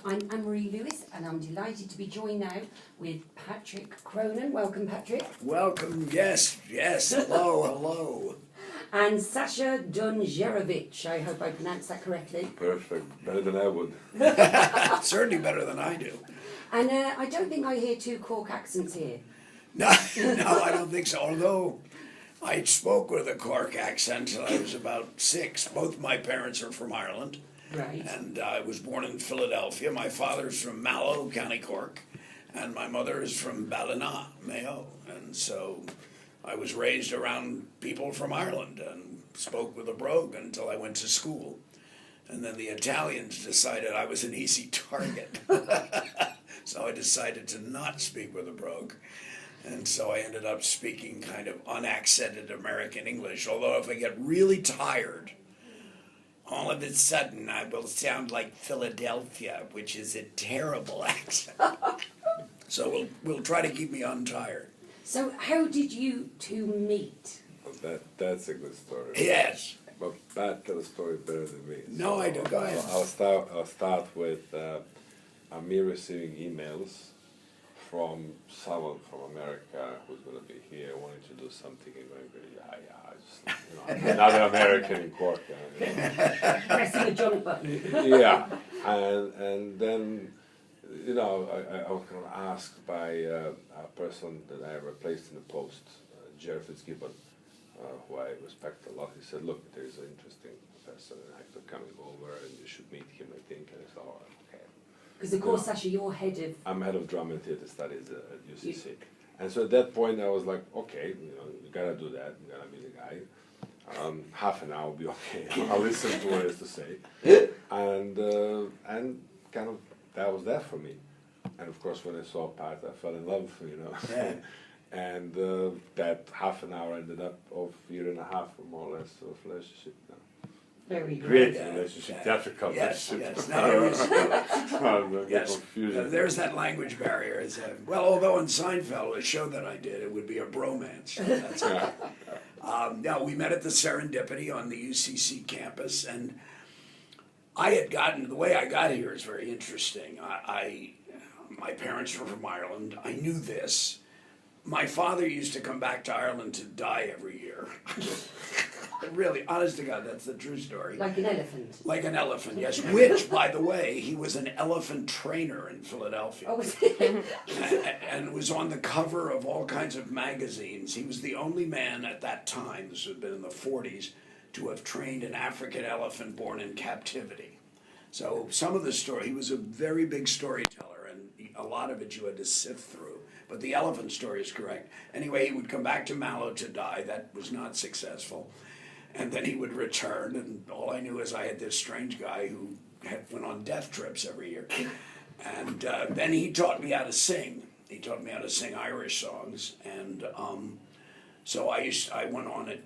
I'm Anne-Marie Lewis, and I'm delighted to be joined now with Patrick Cronin. Welcome, Patrick. Welcome, yes, hello. And Sasha Dundjerovic. I hope I pronounced that correctly. Perfect, better than I would. Certainly better than I do. And I don't think I hear two Cork accents here. No, I don't think so. Although I spoke with a Cork accent until I was about 6. Both my parents are from Ireland. Right. And I was born in Philadelphia. My father's from Mallow, County Cork, and my mother is from Ballina, Mayo. And so I was raised around people from Ireland and spoke with a brogue until I went to school. And then the Italians decided I was an easy target. So I decided to not speak with a brogue. And so I ended up speaking kind of unaccented American English, although if I get really tired, all of a sudden I will sound like Philadelphia, which is a terrible accent. So we'll try to keep me untired. So how did you two meet? That's a good story. Yes. But Pat tell a story better than me. No, I do. Go ahead. I'll start with me receiving emails from someone from America who's going to be here, wanting to do something, and going, I'm another American in Cork. Pressing a jump button. Yeah, and then, I was kind of asked by a person that I replaced in the post, Jerry Fitzgibbon, who I respect a lot. He said, look, there's an interesting person, an actor coming over, and you should meet him, I think. And I said, oh, okay. Because of course, Sasha, you're head of... I'm head of drama and theatre studies at UCC. And so at that point I was like, okay, you gotta do that, you gotta be the guy. Half an hour will be okay. I'll listen to what he has to say. And kind of that was that for me. And of course when I saw Pat, I fell in love, Yeah. And that half an hour ended up of a year and a half or more or less of relationship now. Very good. Creative relationship, theatrical relationship. Yes. Now there is, yes. Confusion. There's that language barrier. Well, although in Seinfeld, a show that I did, it would be a bromance. So that's no, we met at the Serendipity on the UCC campus, and I had gotten, the way I got here is very interesting. My parents were from Ireland. I knew this. My father used to come back to Ireland to die every year. Really, honest to God, that's the true story. Like an elephant. Like an elephant, yes. Which, by the way, he was an elephant trainer in Philadelphia. Oh, was he? And was on the cover of all kinds of magazines. He was the only man at that time, this had been in the 40s, to have trained an African elephant born in captivity. So some of the story, he was a very big storyteller, and a lot of it you had to sift through. But the elephant story is correct. Anyway, he would come back to Mallow to die. That was not successful. And then he would return, and all I knew is I had this strange guy who went on death trips every year. And then he taught me how to sing. He taught me how to sing Irish songs. And so I went on a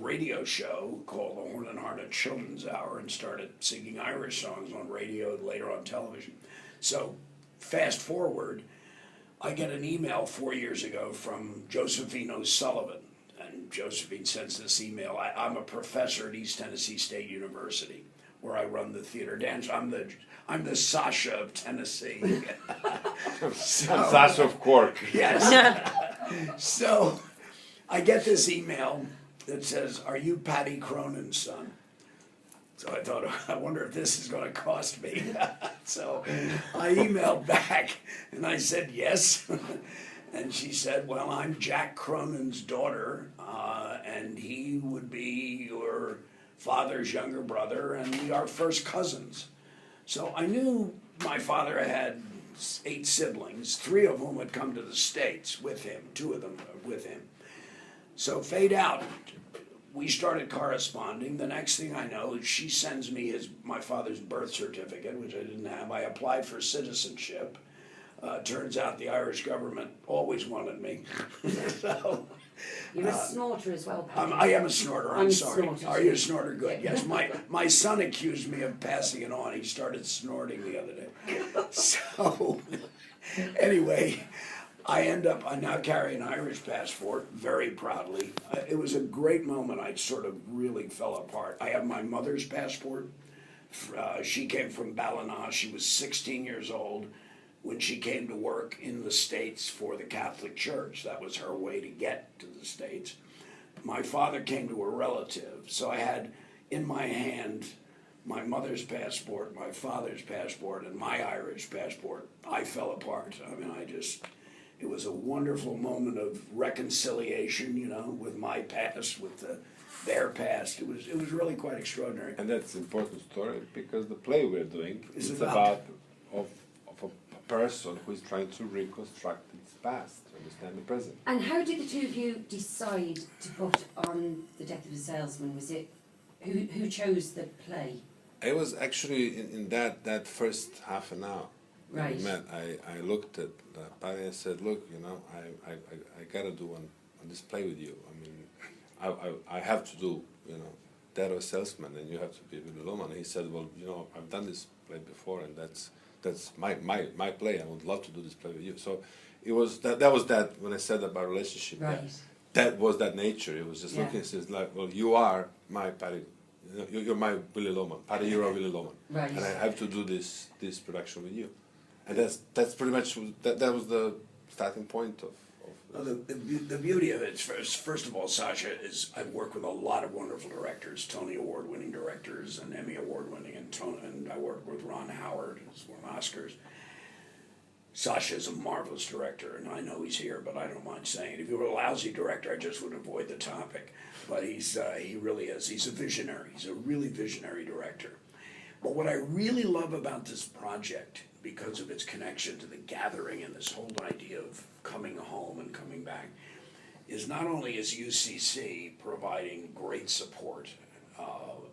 radio show called the Horn and Heart of Children's Hour and started singing Irish songs on radio and later on television. So fast forward, I get an email 4 years ago from Josephine O'Sullivan. And Josephine sends this email. I'm a professor at East Tennessee State University, where I run the theater dance. I'm the Sasha of Tennessee. I'm Sasha of Cork. Yes. So I get this email that says, "Are you Patty Cronin's son?" So I thought, I wonder if this is going to cost me. So I emailed back and I said yes. And she said, well, I'm Jack Cronin's daughter, and he would be your father's younger brother, and we are first cousins. So I knew my father had 8 siblings, 3 of whom had come to the States with him, 2 of them with him. So fade out. We started corresponding. The next thing I know is she sends me my father's birth certificate, which I didn't have. I applied for citizenship. Turns out the Irish government always wanted me. So, You're a snorter as well, Patrick. I am a snorter, I'm sorry. Snorter Are too. you a snorter? Good, yes. My son accused me of passing it on. He started snorting the other day. So, anyway, I now carry an Irish passport, very proudly. It was a great moment. I sort of really fell apart. I have my mother's passport, She came from Ballina. She was 16 years old when she came to work in the States for the Catholic Church. That was her way to get to the States. My father came to a relative, so I had in my hand my mother's passport, my father's passport, and my Irish passport. I fell apart. I mean, it was a wonderful moment of reconciliation, you know, with my past, with their past. It was really quite extraordinary. And that's an important story because the play we're doing is about about a person who is trying to reconstruct its past, to understand the present. And how did the two of you decide to put on The Death of a Salesman? Was it who chose the play? It was actually in that first half an hour Right. we met. I looked at Patty and said, "Look, you know, I gotta do one on this play with you. I mean, I have to do, you know, Death of a Salesman, and you have to be Willy Loman." And he said, "Well, you know, I've done this play before, and that's my play. I would love to do this play with you." So it was that was that when I said about relationship. Right. That was that nature. It was just Yeah. looking. It says like, "Well, you are my Patty. You're my Willy Loman. Patty, you're a Willy Loman, Right. and I have to do this production with you." And that's pretty much that was the starting point of Well, the beauty of it is, first of all, Sasha, is I've worked with a lot of wonderful directors, Tony Award-winning directors and Emmy Award-winning, and I worked with Ron Howard, who's won Oscars. Sasha is a marvelous director, and I know he's here, but I don't mind saying it. If he were a lousy director, I just would avoid the topic. But he really is. He's a visionary. He's a really visionary director. But what I really love about this project, because of its connection to the gathering and this whole idea of coming home and coming back, is not only is UCC providing great support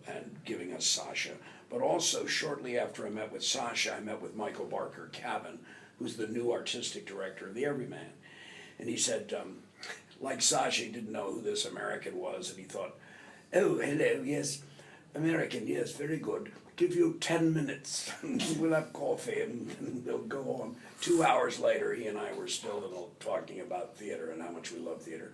and giving us Sasha, but also shortly after I met with Sasha, I met with Michael Barker Cavan, who's the new artistic director of the Everyman. And he said, like Sasha, he didn't know who this American was, and he thought, "Oh, hello, yes, American, yes, very good. Give you 10 minutes, we'll have coffee, and we'll go on." 2 hours later, he and I were still talking about theater and how much we love theater.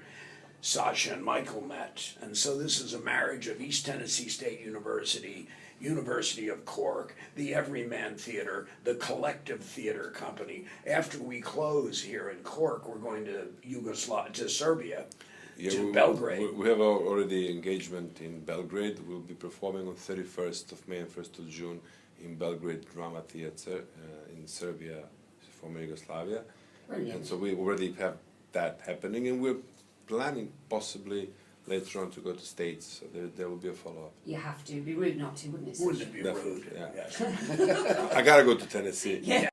Sasha and Michael met, and so this is a marriage of East Tennessee State University, University of Cork, the Everyman Theatre, the Kolectiv Theatre Company. After we close here in Cork, we're going to Serbia, to Belgrade. We have already engagement in Belgrade. We'll be performing on 31st of May and 1st of June in Belgrade Drama Theatre in Serbia, former Yugoslavia. Brilliant. And so we already have that happening, and we're planning possibly later on to go to States. So there will be a follow-up. You have to. It'd be rude not to, wouldn't it? Wouldn't it be Definitely, rude? yeah. Yes. I gotta go to Tennessee. Yeah.